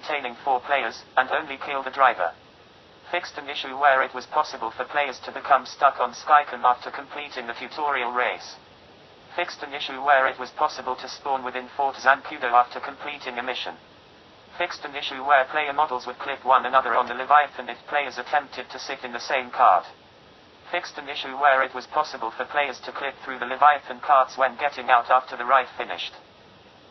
containing 4 players, and only kill the driver. Fixed an issue where it was possible for players to become stuck on Skycam after completing the tutorial race. Fixed an issue where it was possible to spawn within Fort Zancudo after completing a mission. Fixed an issue where player models would clip one another on the Leviathan if players attempted to sit in the same cart. Fixed an issue where it was possible for players to clip through the Leviathan carts when getting out after the ride finished.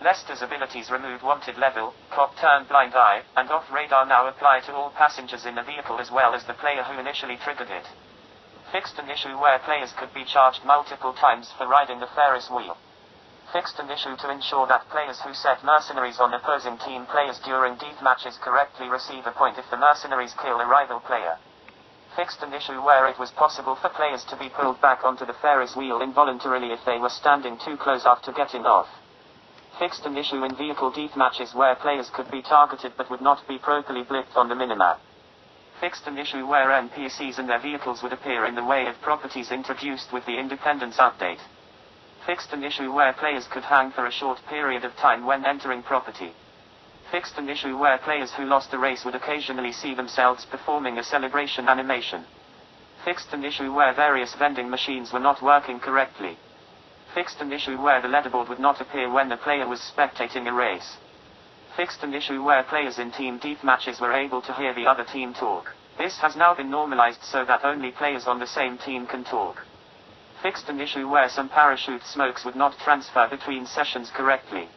Lester's abilities removed wanted level, cop turn blind eye, and off radar now apply to all passengers in the vehicle as well as the player who initially triggered it. Fixed an issue where players could be charged multiple times for riding the Ferris wheel. Fixed an issue to ensure that players who set mercenaries on opposing team players during deathmatches correctly receive a point if the mercenaries kill a rival player. Fixed an issue where it was possible for players to be pulled back onto the Ferris wheel involuntarily if they were standing too close after getting off. Fixed an issue in vehicle deathmatches where players could be targeted but would not be properly blipped on the minimap. Fixed an issue where NPCs and their vehicles would appear in the way of properties introduced with the Independence update. Fixed an issue where players could hang for a short period of time when entering property. Fixed an issue where players who lost the race would occasionally see themselves performing a celebration animation. Fixed an issue where various vending machines were not working correctly. Fixed an issue where the leaderboard would not appear when the player was spectating a race. Fixed an issue where players in team deathmatches were able to hear the other team talk. This has now been normalized so that only players on the same team can talk. Fixed an issue where some parachute smokes would not transfer between sessions correctly.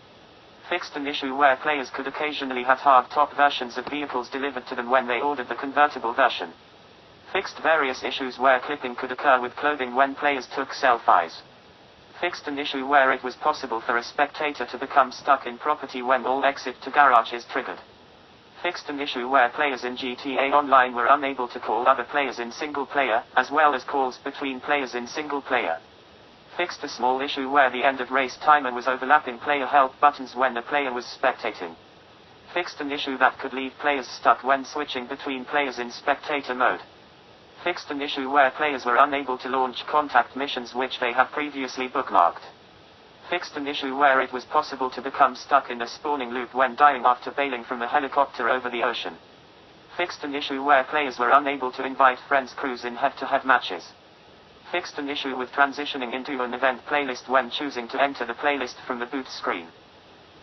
Fixed an issue where players could occasionally have hard-top versions of vehicles delivered to them when they ordered the convertible version. Fixed various issues where clipping could occur with clothing when players took selfies. Fixed an issue where it was possible for a spectator to become stuck in property when all exit to garage is triggered. Fixed an issue where players in GTA Online were unable to call other players in single player, as well as calls between players in single player. Fixed a small issue where the end of race timer was overlapping player help buttons when the player was spectating. Fixed an issue that could leave players stuck when switching between players in spectator mode. Fixed an issue where players were unable to launch contact missions which they had previously bookmarked. Fixed an issue where it was possible to become stuck in a spawning loop when dying after bailing from a helicopter over the ocean. Fixed an issue where players were unable to invite friends crews in head-to-head matches. Fixed an issue with transitioning into an event playlist when choosing to enter the playlist from the boot screen.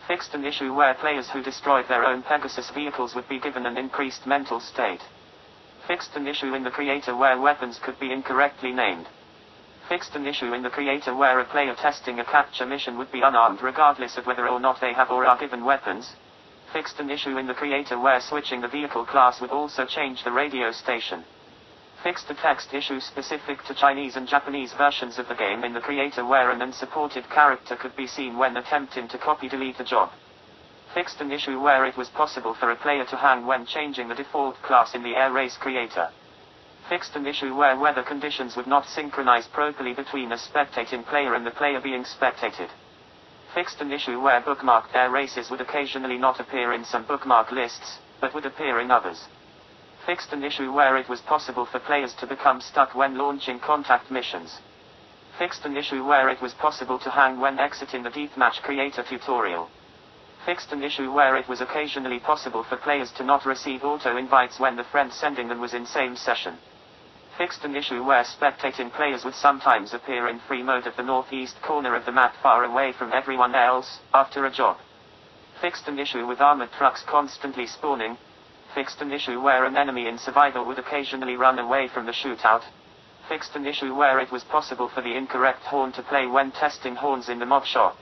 Fixed an issue where players who destroyed their own Pegasus vehicles would be given an increased mental state. Fixed an issue in the creator where weapons could be incorrectly named. Fixed an issue in the creator where a player testing a capture mission would be unarmed regardless of whether or not they have or are given weapons. Fixed an issue in the creator where switching the vehicle class would also change the radio station. Fixed a text issue specific to Chinese and Japanese versions of the game in the creator where an unsupported character could be seen when attempting to copy-delete a job. Fixed an issue where it was possible for a player to hang when changing the default class in the Air Race creator. Fixed an issue where weather conditions would not synchronize properly between a spectating player and the player being spectated. Fixed an issue where bookmarked air races would occasionally not appear in some bookmark lists, but would appear in others. Fixed an issue where it was possible for players to become stuck when launching contact missions. Fixed an issue where it was possible to hang when exiting the deathmatch creator tutorial. Fixed an issue where it was occasionally possible for players to not receive auto-invites when the friend sending them was in same session. Fixed an issue where spectating players would sometimes appear in free mode at the northeast corner of the map far away from everyone else, after a job. Fixed an issue with armored trucks constantly spawning. Fixed an issue where an enemy in survival would occasionally run away from the shootout. Fixed an issue where it was possible for the incorrect horn to play when testing horns in the mod shop.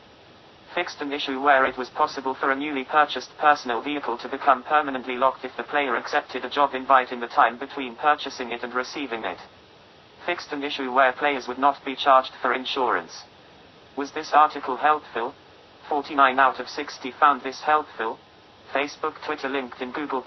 Fixed an issue where it was possible for a newly purchased personal vehicle to become permanently locked if the player accepted a job invite in the time between purchasing it and receiving it. Fixed an issue where players would not be charged for insurance. Was this article helpful? 49 out of 60 found this helpful. Facebook, Twitter, LinkedIn, Google+.